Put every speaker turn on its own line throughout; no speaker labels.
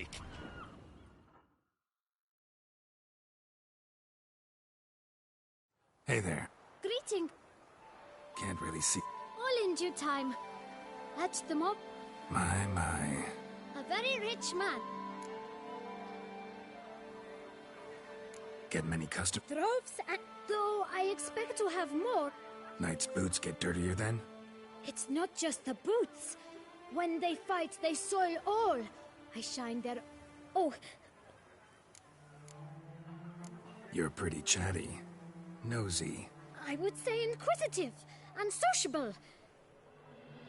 sick.
Hey there.
Greeting.
Can't really see.
All in due time. That's the mob.
My.
A very rich man.
Get many custom.
Droves and... Though I expect to have more.
Knights' boots get dirtier then?
It's not just the boots. When they fight, they soil all. I shine their... Oh,
You're pretty chatty. Nosy.
I would say inquisitive and sociable.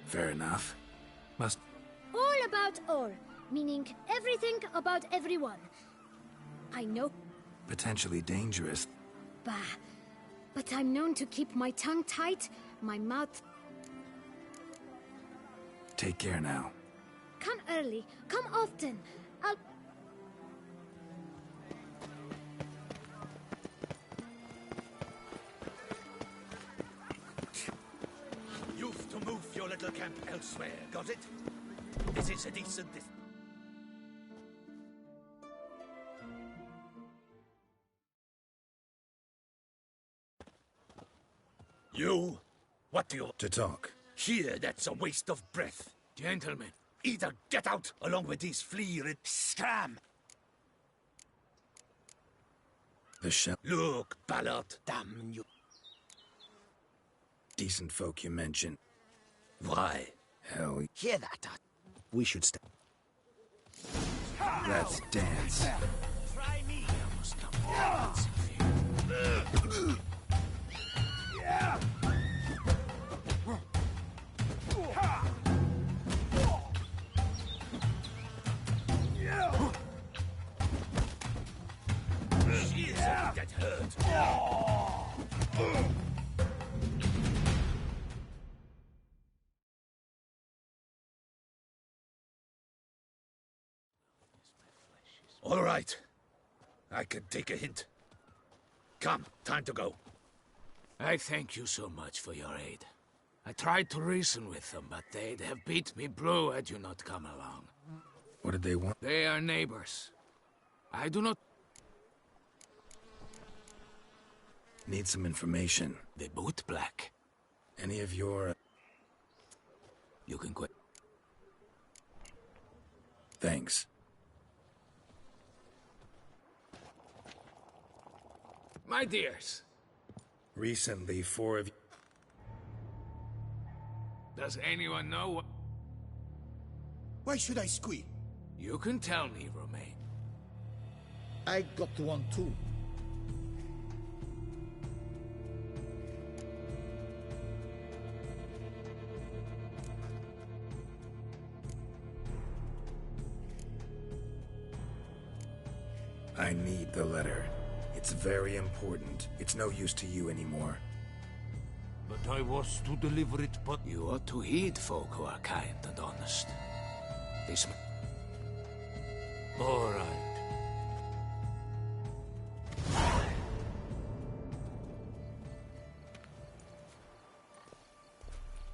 Fair enough. Must...
All about all, meaning everything about everyone. I know,
potentially dangerous.
bah, but I'm known to keep my tongue tight, my mouth...
Take care now.
Come early, come often. I'll...
You've to move your little camp elsewhere, got it? This is a decent... You? What do you...
To talk.
Here, that's a waste of breath. Gentlemen, either get out along with these flea-rid... Scram!
The shell.
Look, Ballard, damn you.
Decent folk you mentioned.
Why?
Hell,
Hear that?
we should stop. Let's dance.
Try me. I must come. She's that hurt. All right. I can take a hint. Come, time to go.
I thank you so much for your aid. I tried to reason with them, but they'd have beat me blue had you not come along.
What did they want?
They are neighbors. I do not...
Need some information.
They boot black.
Any of your...
You can quit.
Thanks.
My dears,
Recently, 4 of you...
does anyone know what...
Why should I squeal?
You can tell me, Romain.
I got one too.
I need the letter. It's very important. It's no use to you anymore.
But I was to deliver it, but... You ought to heed folk who are kind and honest. This... All right.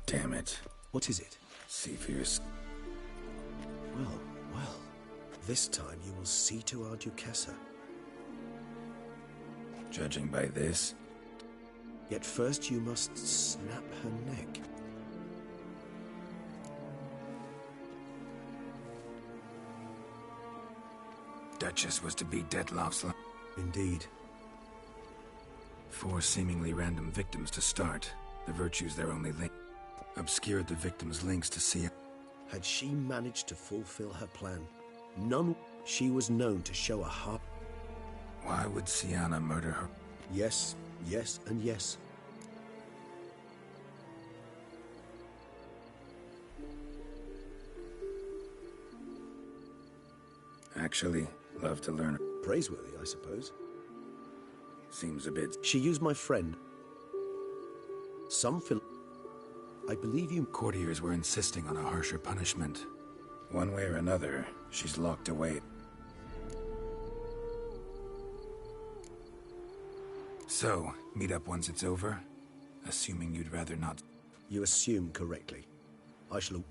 Damn it.
What is it?
See for yourself.
Well, well. This time you will see to our Duchessa.
Judging by this,
Yet first you must snap her neck.
Duchess was to be Dettlaff's
Indeed.
4 seemingly random victims to start. The virtue's their only link. Obscured the victims' links to see...
Had she managed to fulfill her plan, none... She was known to show a heart.
Why would Sienna murder her?
Yes, yes, and yes.
Actually, love to learn.
Praiseworthy, I suppose.
Seems a bit...
She used my friend. Some I believe you...
Courtiers were insisting on a harsher punishment. One way or another, she's locked away. So, meet up once it's over? Assuming you'd rather not...
You assume correctly. I shall...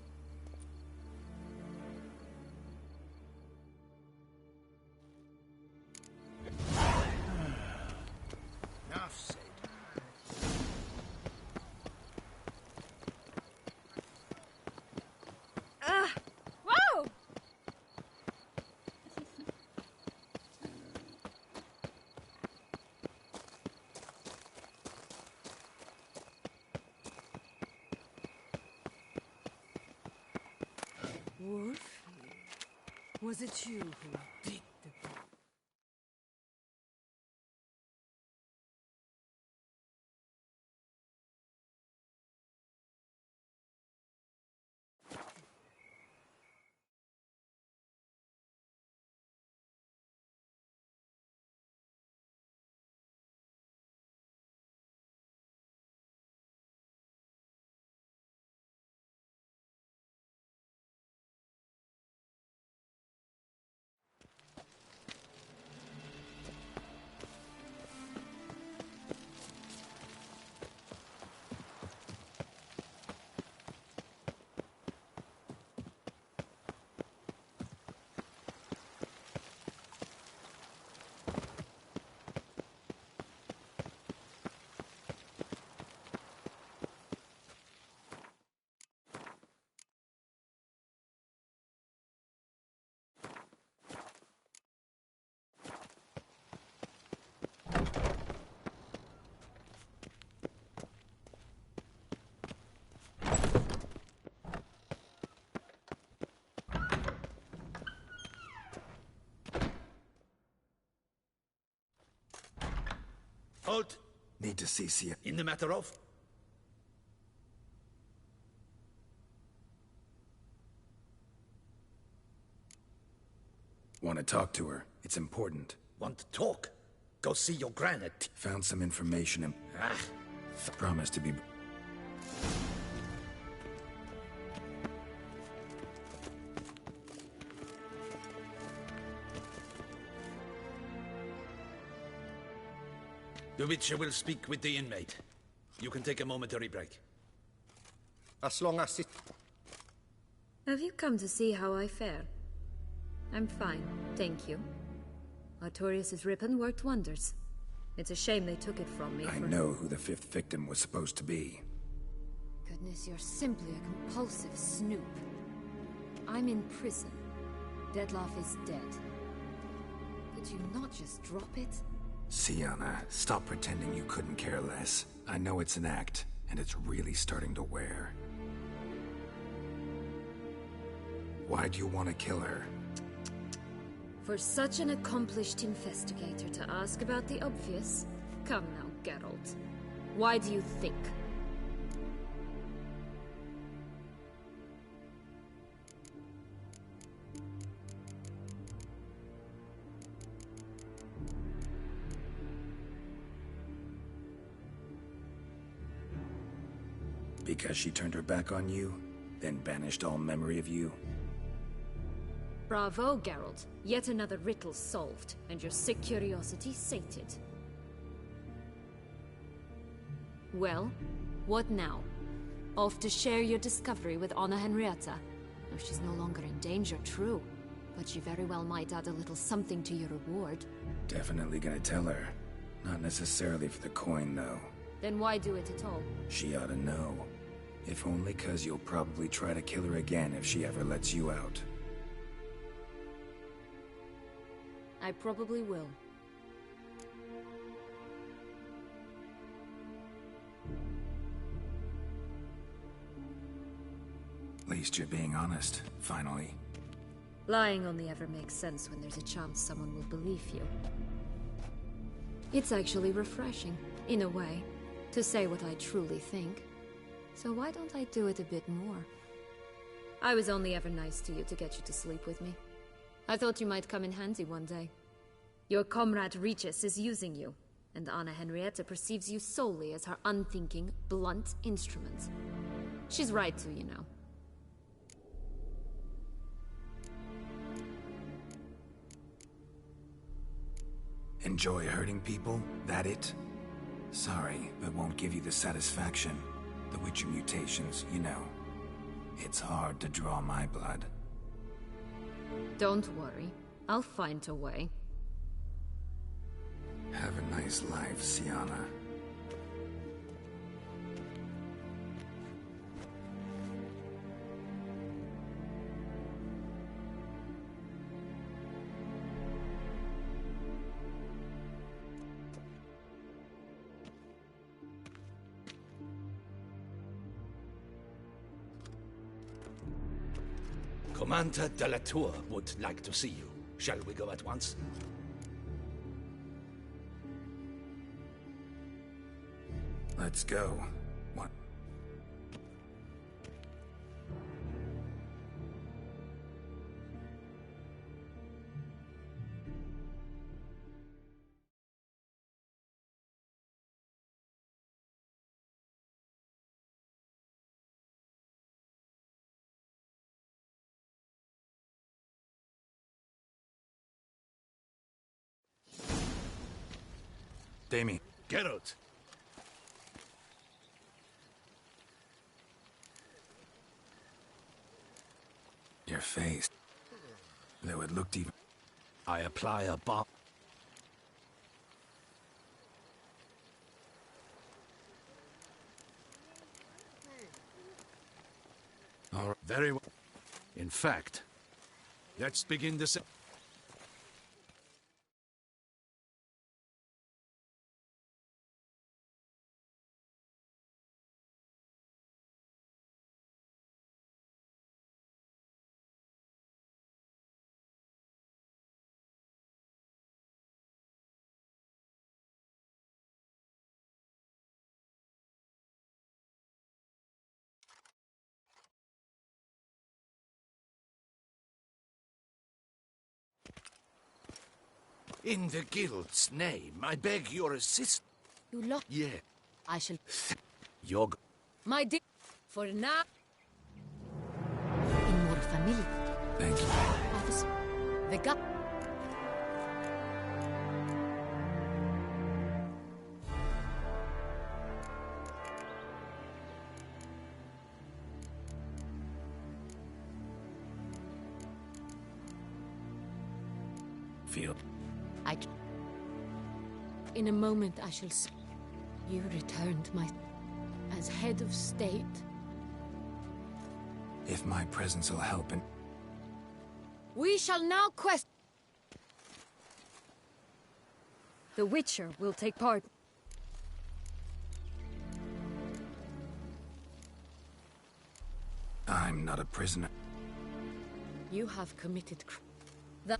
Wolf, was it you who did the...
Halt!
Need to see Sia.
In the matter of?
Want to talk to her. It's important.
Want to talk? Go see your granite.
Found some information and
Ah,
promised to be...
the Witcher will speak with the inmate. You can take a momentary break.
As long as it...
Have you come to see how I fare? I'm fine, thank you. Artorius' ribbon worked wonders. It's a shame they took it from me
I know who the fifth victim was supposed to be.
Goodness, you're simply a compulsive snoop. I'm in prison. Dettlaff is dead. Could you not just drop it?
Sienna, stop pretending you couldn't care less. I know it's an act, and it's really starting to wear. Why do you want to kill her?
For such an accomplished investigator to ask about the obvious? Come now, Geralt. Why do you think?
Because she turned her back on you, then banished all memory of you?
Bravo, Geralt. Yet another riddle solved, and your sick curiosity sated. Well, what now? Off to share your discovery with Anna Henrietta? No, she's no longer in danger, true. But she very well might add a little something to your reward.
Definitely gonna tell her. Not necessarily for the coin, though.
Then why do it at all?
She ought to know. If only 'cause you'll probably try to kill her again if she ever lets you out.
I probably will.
At least you're being honest, finally.
Lying only ever makes sense when there's a chance someone will believe you. It's actually refreshing, in a way, to say what I truly think. So why don't I do it a bit more? I was only ever nice to you to get you to sleep with me. I thought you might come in handy one day. Your comrade Regis is using you, and Anna Henrietta perceives you solely as her unthinking, blunt instrument. She's right to, you know.
Enjoy hurting people? That it? Sorry, but won't give you the satisfaction. The Witcher mutations, you know. It's hard to draw my blood.
Don't worry. I'll find a way.
Have a nice life, Sienna.
Commander de la Tour would like to see you. Shall we go at once?
Let's go. What? Damien.
Geralt.
Your face. Though it looked even...
I apply a bomb.
All right.
Very well. In fact, let's begin the... In the guild's name, I beg your assistance.
You look.
Yeah.
I shall.
Your...
My dear. For now. In more family.
Thank you.
Officer. The guy.
Feel...
In a moment I shall see. You returned my... as head of state.
If my presence will help in...
We shall now quest... The Witcher will take part.
I'm not a prisoner.
You have committed that...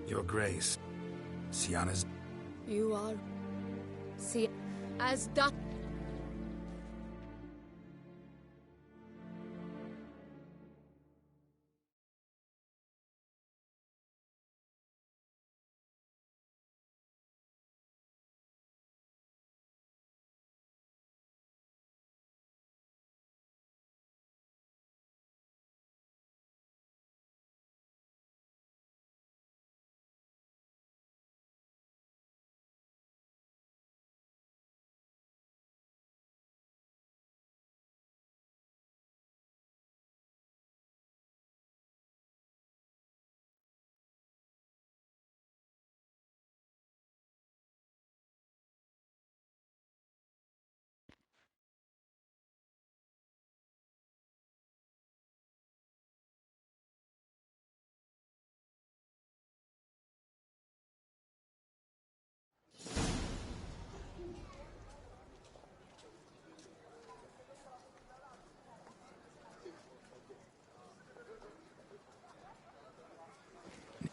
Your Grace. Sienna's...
You are... See... as that...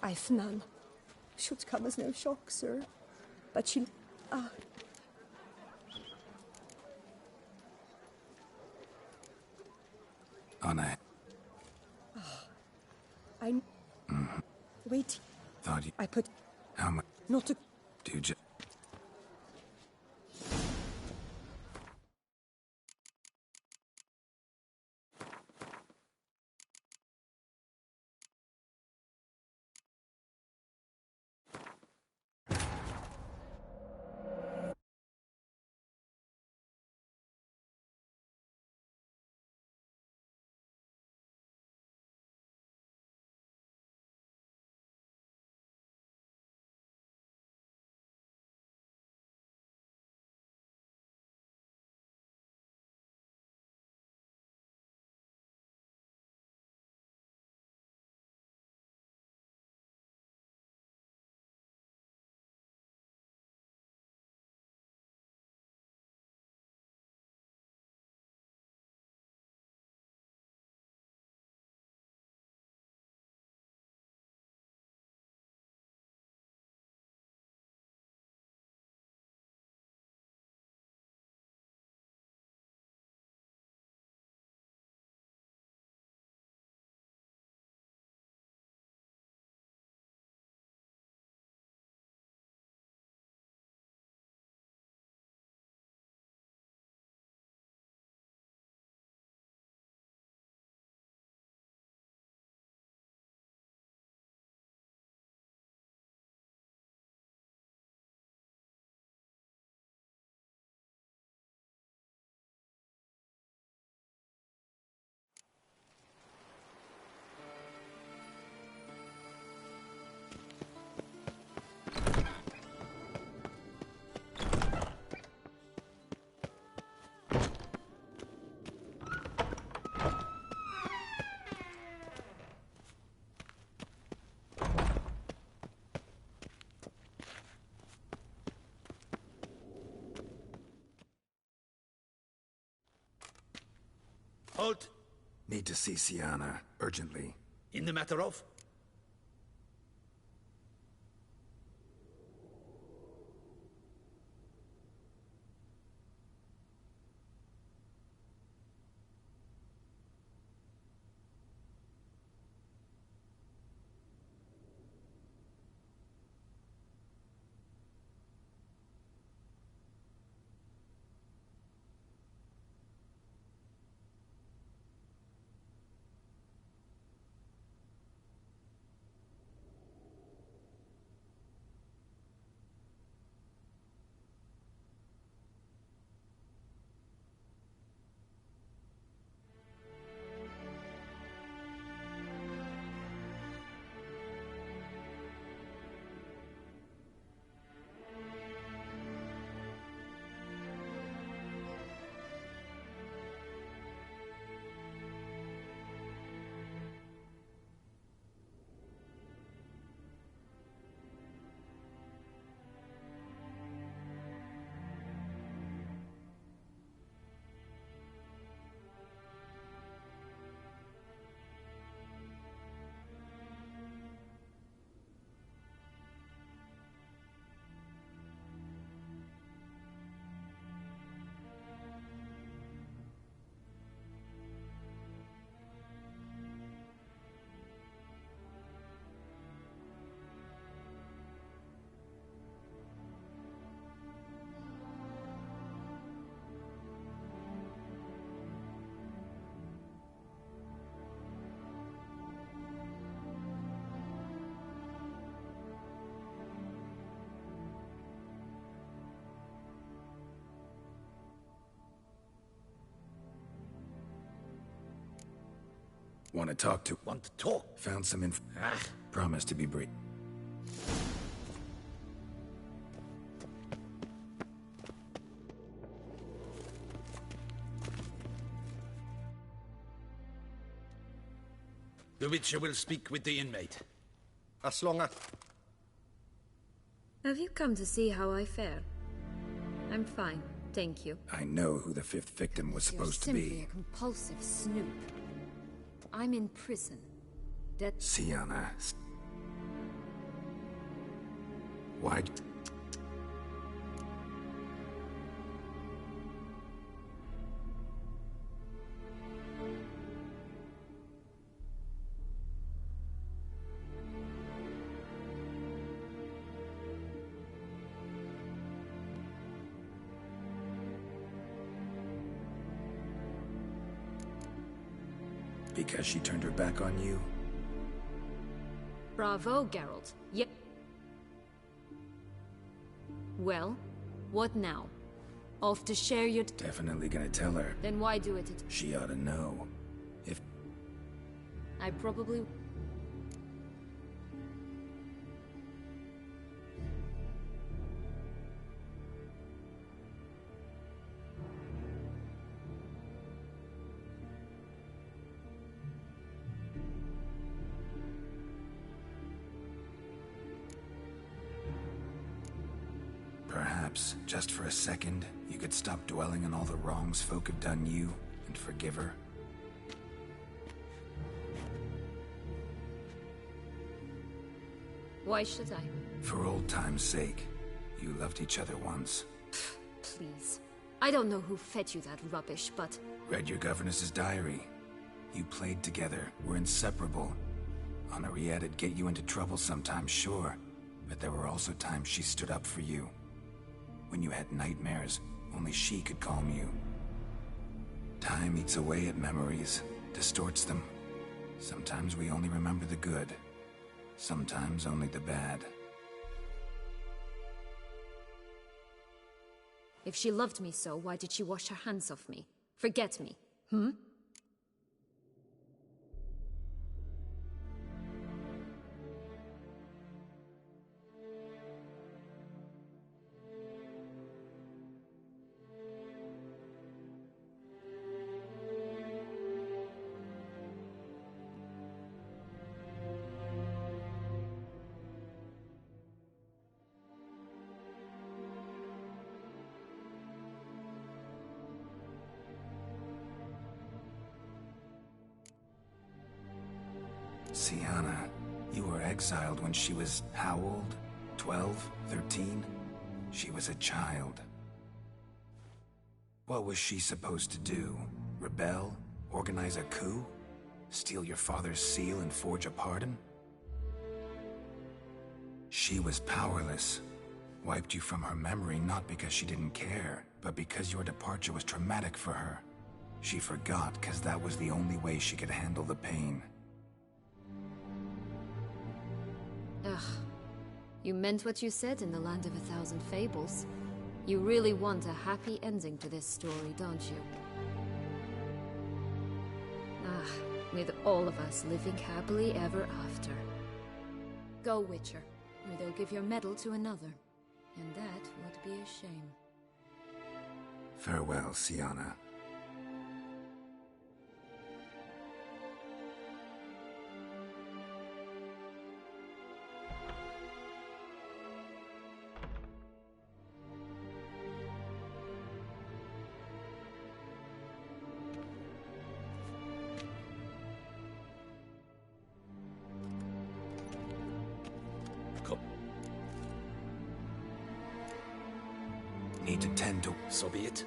I've none. Should come as no shock, sir. But she... Ah.
On a...
I'm... Wait.
Thought you...
I put...
How much...
Not to...
Do you...
Halt!
Need to see Sienna, urgently.
In the matter of?
Want to talk to...
Want to talk?
Found some info.
Ah.
Promise to be brief.
The Witcher will speak with the inmate.
As long as...
Have you come to see how I fare? I'm fine, thank you.
I know who the fifth victim was supposed to
You're simply
be.
a compulsive snoop. I'm in prison. That...
Sienna. Why... Because she turned her back on you?
Bravo, Geralt. Yep. Well, what now? Off to share your...
Definitely gonna tell her.
Then why do it?
She ought to know. If...
I probably...
Perhaps, just for a second, you could stop dwelling on all the wrongs folk have done you, and forgive her.
Why should I?
For old time's sake. You loved each other once.
Please. I don't know who fed you that rubbish, but...
Read your governess's diary. You played together, were inseparable. Henriette'd get you into trouble sometimes, sure. But there were also times she stood up for you. When you had nightmares, only she could calm you. Time eats away at memories, distorts them. Sometimes we only remember the good. Sometimes only the bad.
If she loved me so, why did she wash her hands off me? Forget me, hmm?
Sienna, you were exiled when she was how old? 12? 13? She was a child. What was she supposed to do? Rebel? Organize a coup? Steal your father's seal and forge a pardon? She was powerless. Wiped you from her memory not because she didn't care, but because your departure was traumatic for her. She forgot because that was the only way she could handle the pain.
Ugh. You meant what you said in the Land of 1,000 Fables. You really want a happy ending to this story, don't you? Ah, with all of us living happily ever after. Go, Witcher, or they'll give your medal to another. And that would be a shame.
Farewell, Sienna. Need to tend to...
So be it.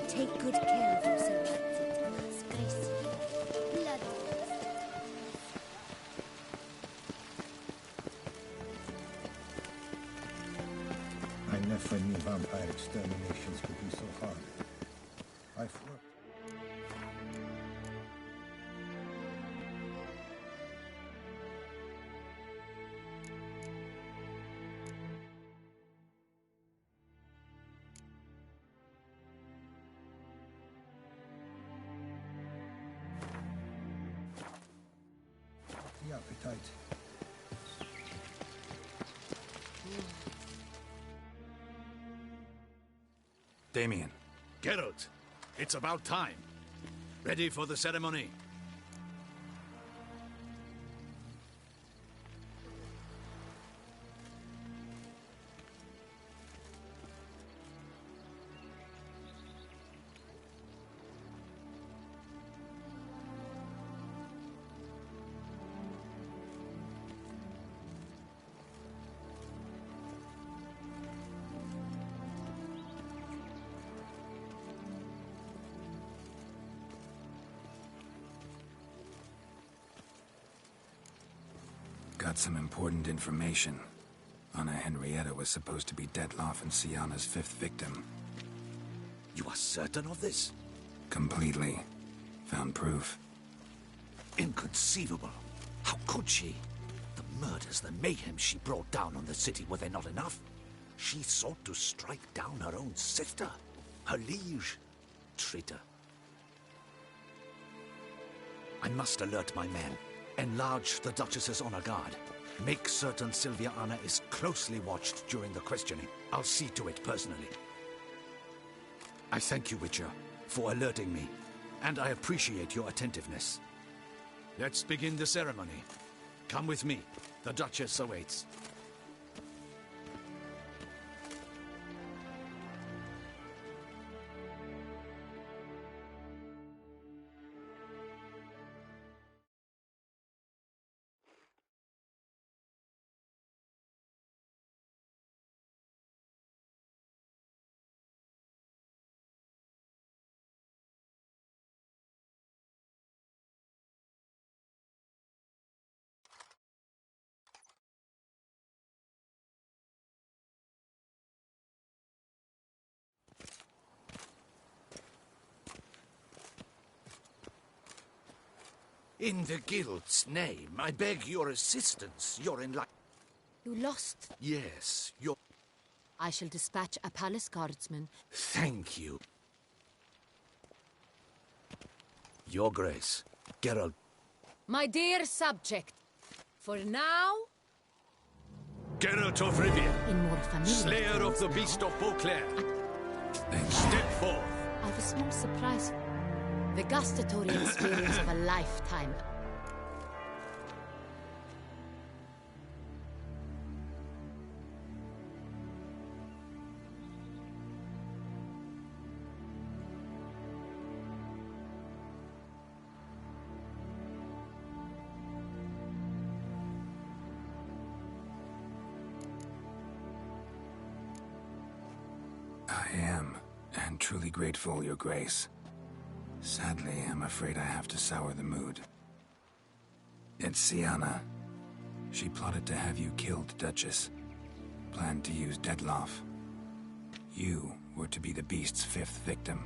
Take good care of yourself. Grace. Blood.
I never knew vampire exterminations could be so hard. I've worked. The appetite.
Damien.
Geralt, it's about time. Ready for the ceremony?
Got some important information. Anna Henrietta was supposed to be Detloff and Sienna's 5th victim.
You are certain of this?
Completely. Found proof.
Inconceivable. How could she? The murders, the mayhem she brought down on the city, were they not enough? She sought to strike down her own sister, her liege. Traitor. I must alert my men. Enlarge the Duchess's honor guard. Make certain Sylvia Anna is closely watched during the questioning. I'll see to it personally. I thank you, Witcher, for alerting me, and I appreciate your attentiveness. Let's begin the ceremony. Come with me. The Duchess awaits. In the Guild's name, I beg your assistance. You're in luck.
You lost.
Yes, you're...
I shall dispatch a palace guardsman.
Thank you. Your Grace, Geralt.
My dear subject, for now...
Geralt of Rivia,
In more familiar
Slayer of
terms
the
now,
Beast of Beauclair.
Thanks.
Step forth.
I've a small surprise. The gustatory experience of a lifetime.
I am, and truly grateful, Your Grace. Sadly, I'm afraid I have to sour the mood. It's Sienna. She plotted to have you killed, Duchess. Planned to use Detloff. You were to be the Beast's 5th victim.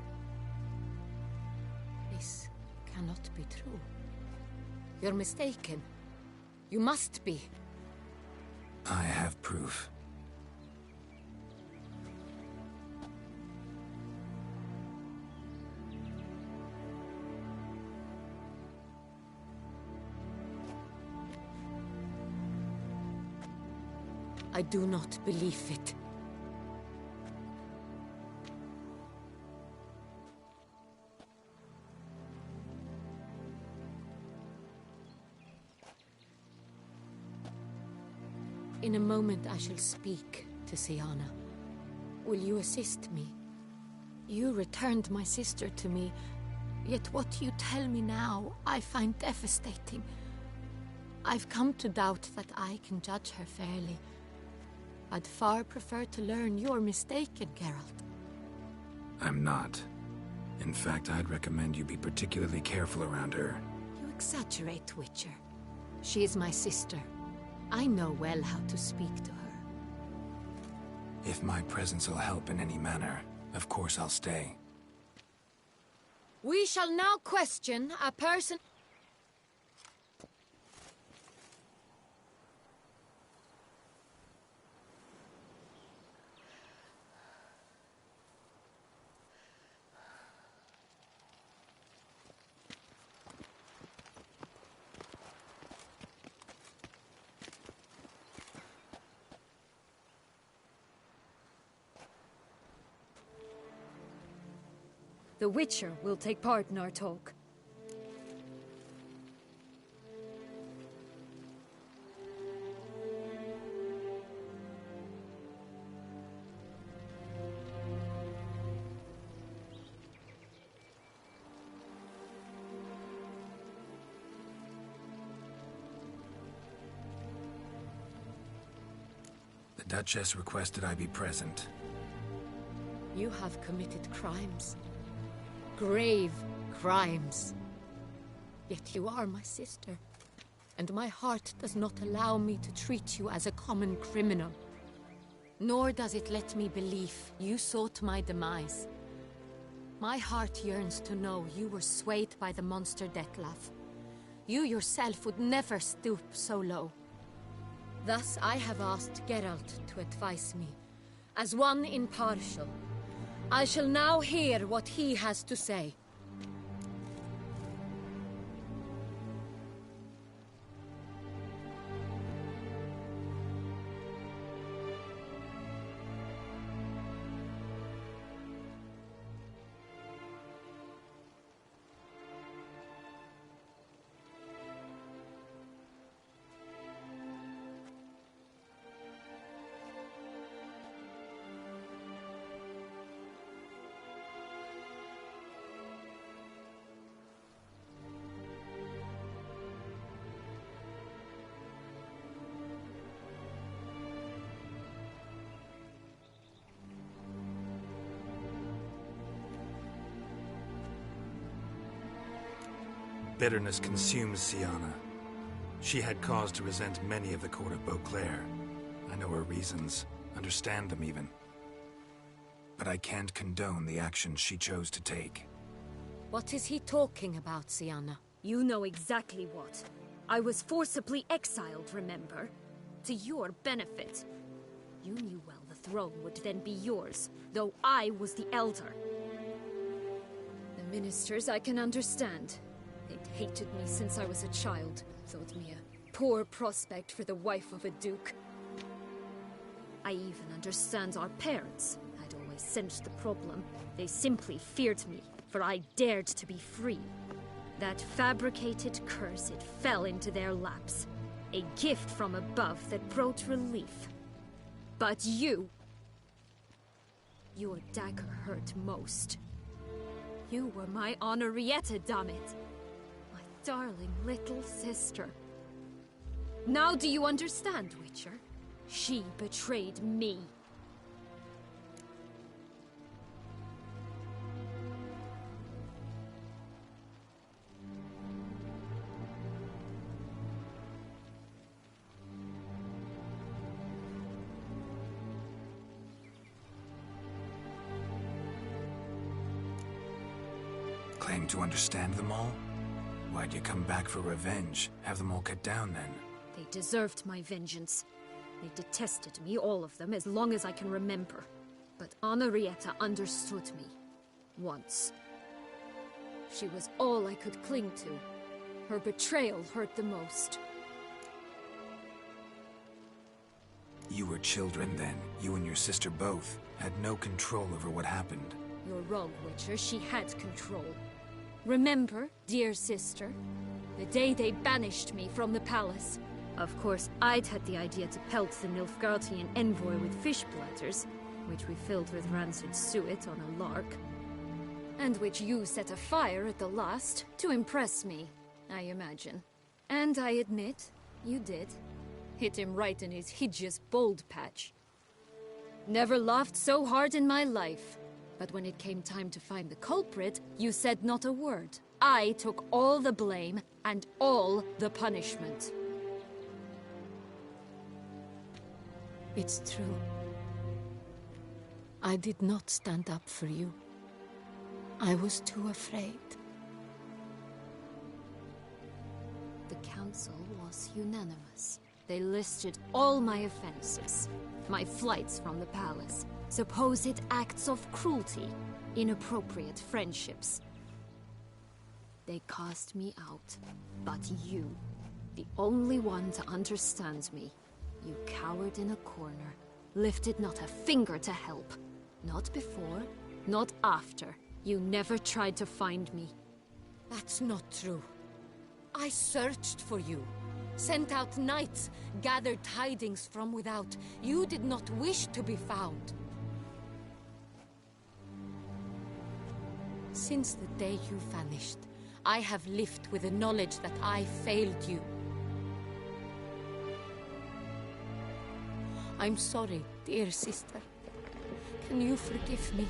This cannot be true. You're mistaken. You must be.
I have proof.
I do not believe it. In a moment I shall speak to Sienna. Will you assist me? You returned my sister to me, yet what you tell me now I find devastating. I've come to doubt that I can judge her fairly. I'd far prefer to learn you're mistaken, Geralt.
I'm not. In fact, I'd recommend you be particularly careful around her.
You exaggerate, Witcher. She is my sister. I know well how to speak to her.
If my presence will help in any manner, of course I'll stay.
We shall now question a person...
The Witcher will take part in our talk.
The Duchess requested I be present.
You have committed crimes. Grave crimes. Yet you are my sister, and my heart does not allow me to treat you as a common criminal. Nor does it let me believe you sought my demise. My heart yearns to know you were swayed by the monster Dettlaff. You yourself would never stoop so low. Thus I have asked Geralt to advise me, as one impartial. I shall now hear what he has to say.
Bitterness consumes Sienna. She had cause to resent many of the court of Beauclair. I know her reasons, understand them even. But I can't condone the actions she chose to take.
What is he talking about, Sienna?
You know exactly what. I was forcibly exiled, remember? To your benefit. You knew well the throne would then be yours, though I was the elder. The ministers I can understand. They'd hated me since I was a child, thought me a poor prospect for the wife of a duke. I even understand our parents. I'd always sensed the problem. They simply feared me, for I dared to be free. That fabricated curse, it fell into their laps. A gift from above that brought relief. But you... Your dagger hurt most. You were my Henrietta, damn it! My darling little sister. Now do you understand, Witcher? She betrayed me.
Claim to understand them all? Why'd you come back for revenge? Have them all cut down then?
They deserved my vengeance. They detested me, all of them, as long as I can remember. But Henrietta understood me. Once. She was all I could cling to. Her betrayal hurt the most.
You were children then. You and your sister both had no control over what happened.
You're wrong, Witcher. She had control. Remember, dear sister, the day they banished me from the palace. Of course, I'd had the idea to pelt the Nilfgaardian envoy with fish platters, which we filled with rancid suet on a lark. And which you set afire at the last, to impress me, I imagine. And I admit, you did. Hit him right in his hideous bald patch. Never laughed so hard in my life. But when it came time to find the culprit, you said not a word. I took all the blame and all the punishment.
It's true. I did not stand up for you. I was too afraid.
The council was unanimous. They listed all my offenses. My flights from the palace. Supposed acts of cruelty. Inappropriate friendships. They cast me out. But you, the only one to understand me, you cowered in a corner, lifted not a finger to help. Not before, not after. You never tried to find me.
That's not true. I searched for you. Sent out knights, gathered tidings from without. You did not wish to be found. Since the day you vanished, I have lived with the knowledge that I failed you. I'm sorry, dear sister. Can you forgive me?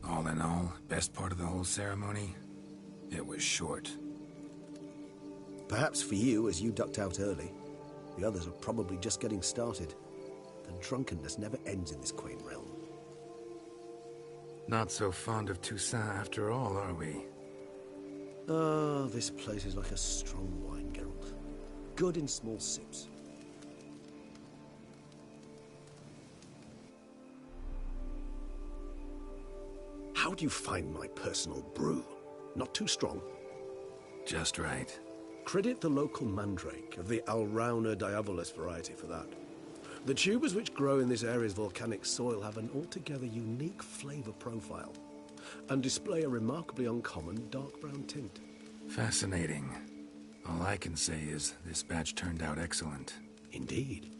All in all, best part of the whole ceremony? It was short.
Perhaps for you, as you ducked out early. The others are probably just getting started. The drunkenness never ends in this quaint realm.
Not so fond of Toussaint after all, are we?
Oh, this place is like a strong wine, Geralt. Good in small sips. How do you find my personal brew? Not too strong?
Just right.
Credit the local mandrake of the Alrauna diabolus variety for that. The tubers which grow in this area's volcanic soil have an altogether unique flavor profile and display a remarkably uncommon dark brown tint.
Fascinating. All I can say is this batch turned out excellent.
Indeed.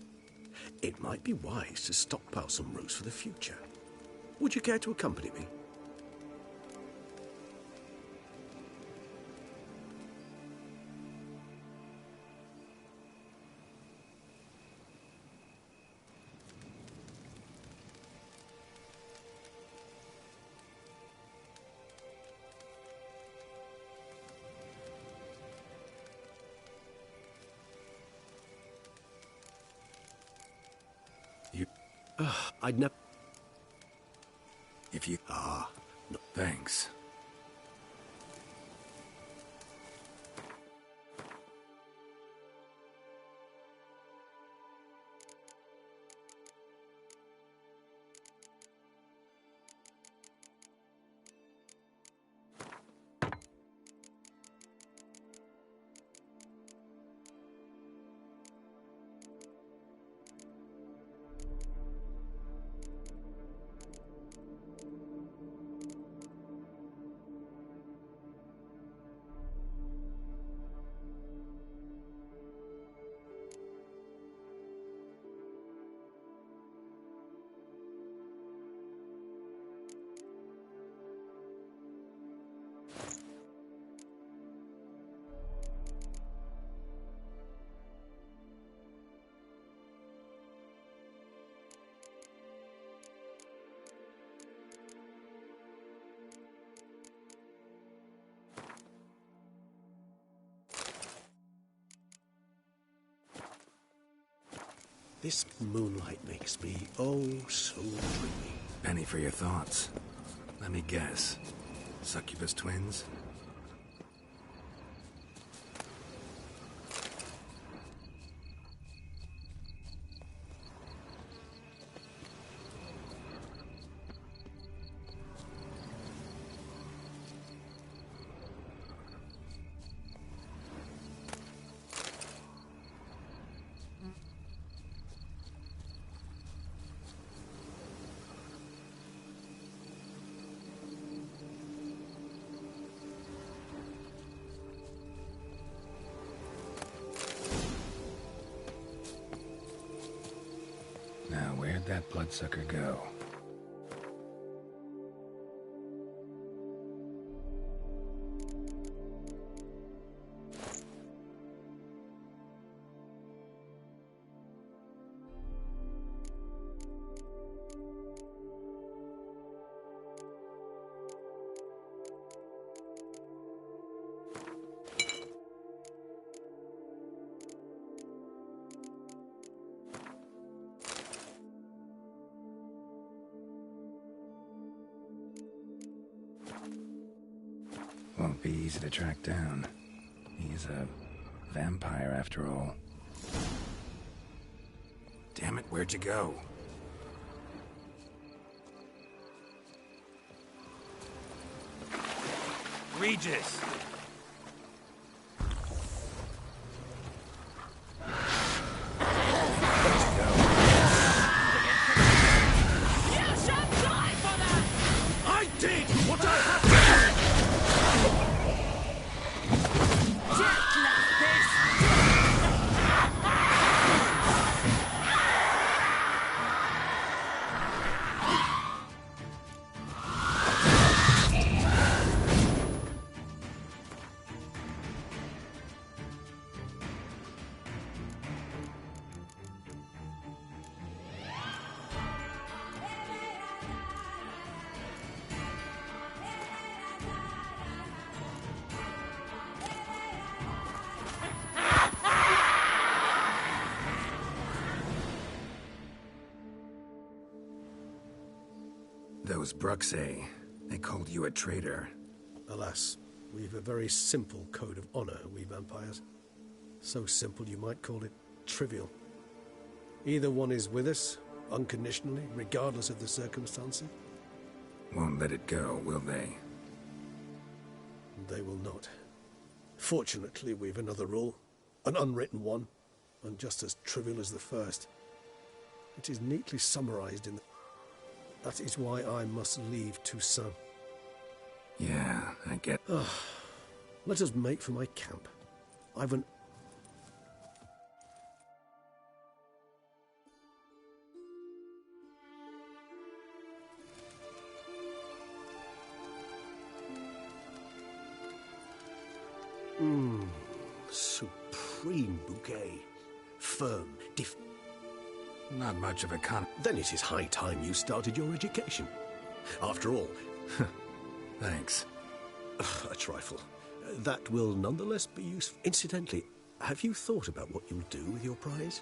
It might be wise to stockpile some roots for the future. Would you care to accompany me? I'd never...
If you...
No.
Thanks.
This moonlight makes me, oh, so dreamy.
Penny for your thoughts. Let me guess. Succubus twins? that bloodsucker go. Won't be easy to track down. He's a vampire after all. Damn it, where'd you go? Regis! Those Bruxay, they called you a traitor.
Alas, we've a very simple code of honor, we vampires. So simple you might call it trivial. Either one is with us, unconditionally, regardless of the circumstances.
Won't let it go, will they?
They will not. Fortunately, we've another rule, an unwritten one, and just as trivial as the first. It is neatly summarized in the... That is why I must leave Toussaint.
Yeah, I get...
Let us make for my camp. I've an... Supreme bouquet. Firm,
Not much of a
Then it is high time you started your education. After all...
Thanks.
A trifle. That will nonetheless be useful. Incidentally, have you thought about what you'll do with your prize?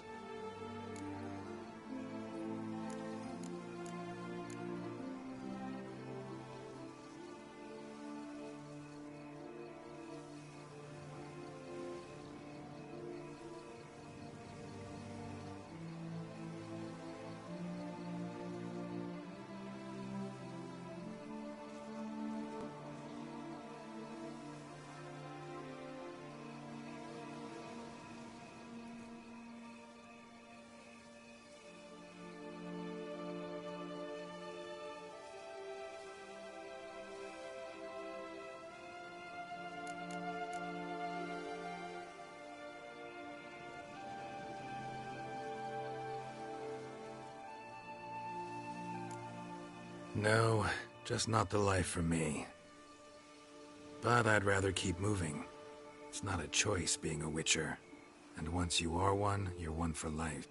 No, just not the life for me. But I'd rather keep moving. It's not a choice being a Witcher. And once you are one, you're one for life.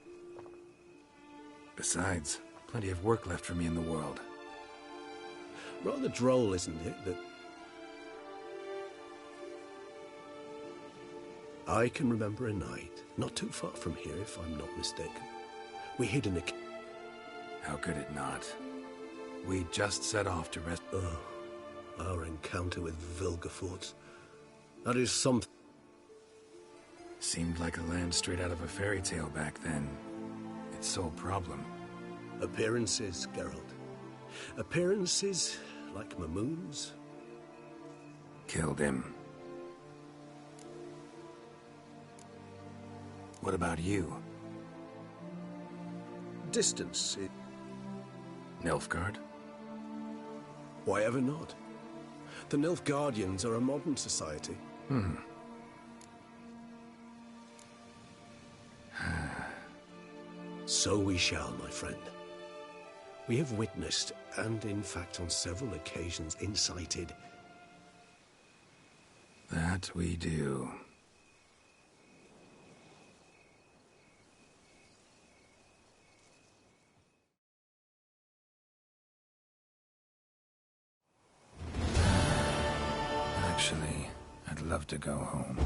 Besides, plenty of work left for me in the world.
Rather droll, isn't it, that... I can remember a night, not too far from here, if I'm not mistaken. We hid in a...
How could it not? We just set off to rest...
Oh, our encounter with Vilgefortz. That is something...
Seemed like a land straight out of a fairy tale back then. Its sole problem.
Appearances, Geralt. Appearances like Mamoon's.
Killed him. What about you?
Distance, it...
Nilfgaard?
Why ever not? The Nilfgaardians are a modern society. So we shall, my friend. We have witnessed, and in fact on several occasions incited.
That we do. Actually, I'd love to go home.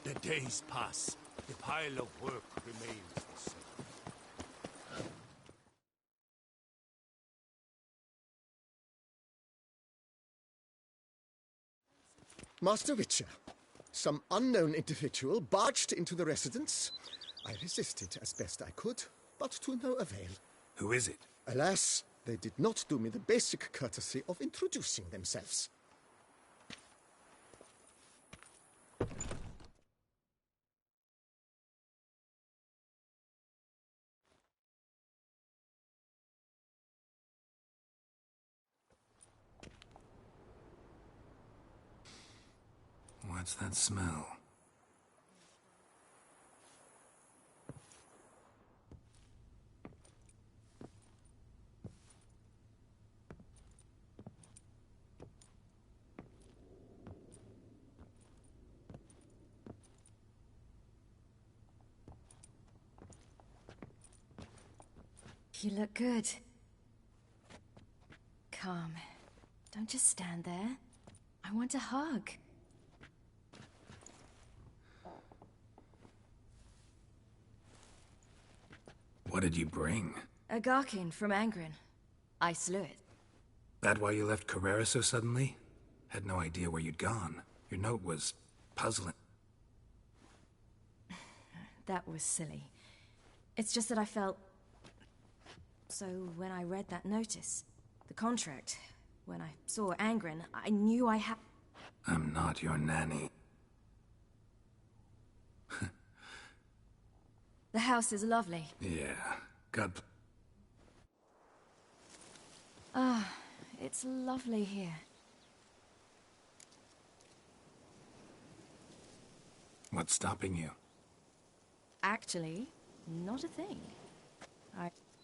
The days pass. The pile of work remains the same.
Master Witcher, some unknown individual barged into the residence. I resisted as best I could, but to no avail.
Who is it?
Alas, they did not do me the basic courtesy of introducing themselves.
What's that smell?
You look good. Calm. Don't just stand there. I want a hug.
What did you bring?
A Garkin from Angren. I slew it.
That why you left Carrera so suddenly? Had no idea where you'd gone. Your note was puzzling.
That was silly. It's just that I felt... So when I read that notice, the contract, when I saw Angren, I knew I had...
I'm not your nanny.
The house is lovely.
Yeah, God...
Ah, it's lovely here.
What's stopping you?
Actually, not a thing.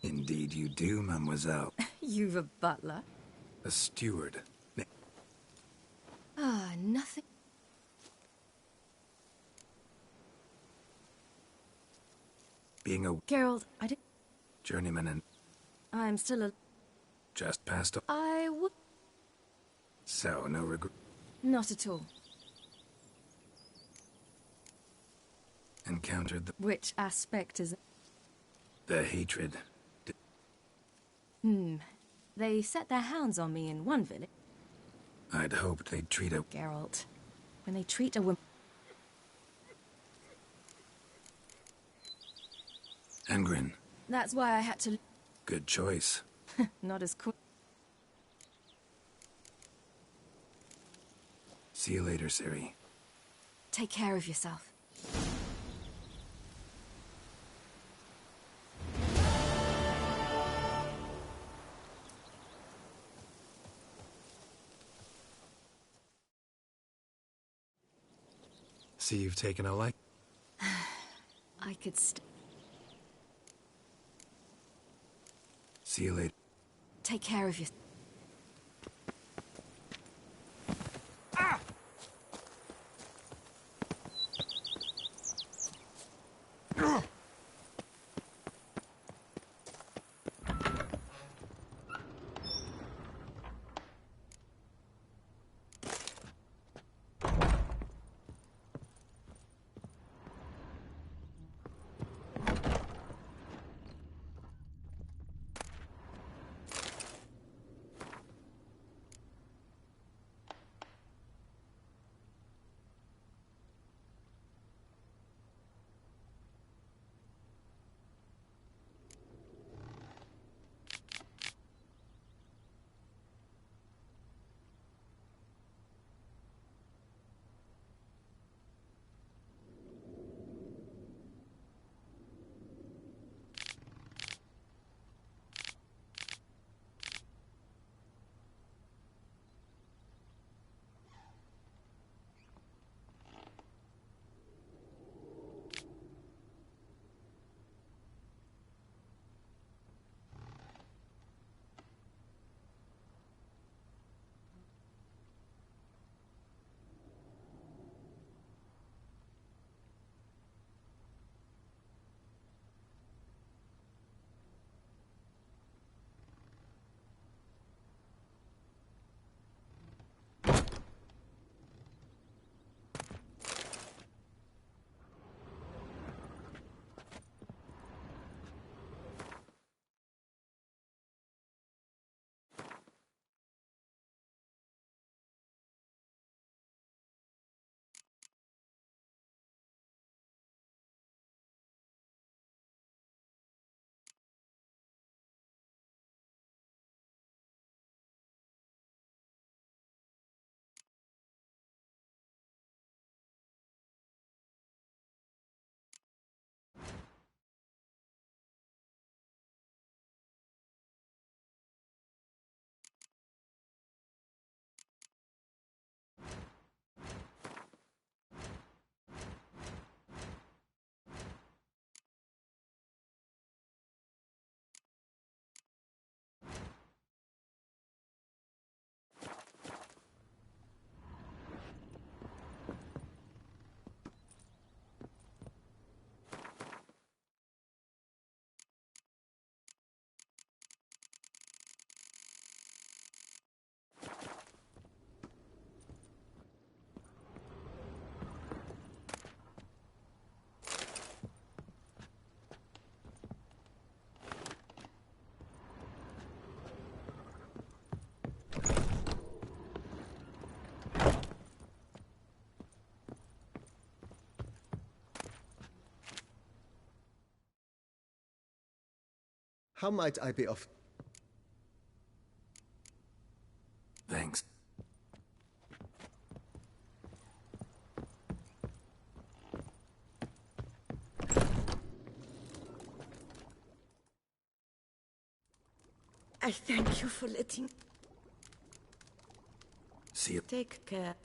Indeed you do, mademoiselle.
You've a butler?
A steward.
Ah, nothing.
Being a
Geralt, I did...
journeyman and
I'm still a...
just passed...
I would...
So, no regret...
Not at all.
Encountered
Which aspect is...
the hatred.
They set their hounds on me in one village.
I'd hoped they'd treat a...
Geralt, when they treat a woman...
Angren.
That's why I had to...
Good choice.
Not as quick.
See you later, Ciri.
Take care of yourself.
See you've taken a like...
I could
See you later.
Take care of yourself.
How might I be of...
Thanks.
I thank you for letting...
See you.
Take care.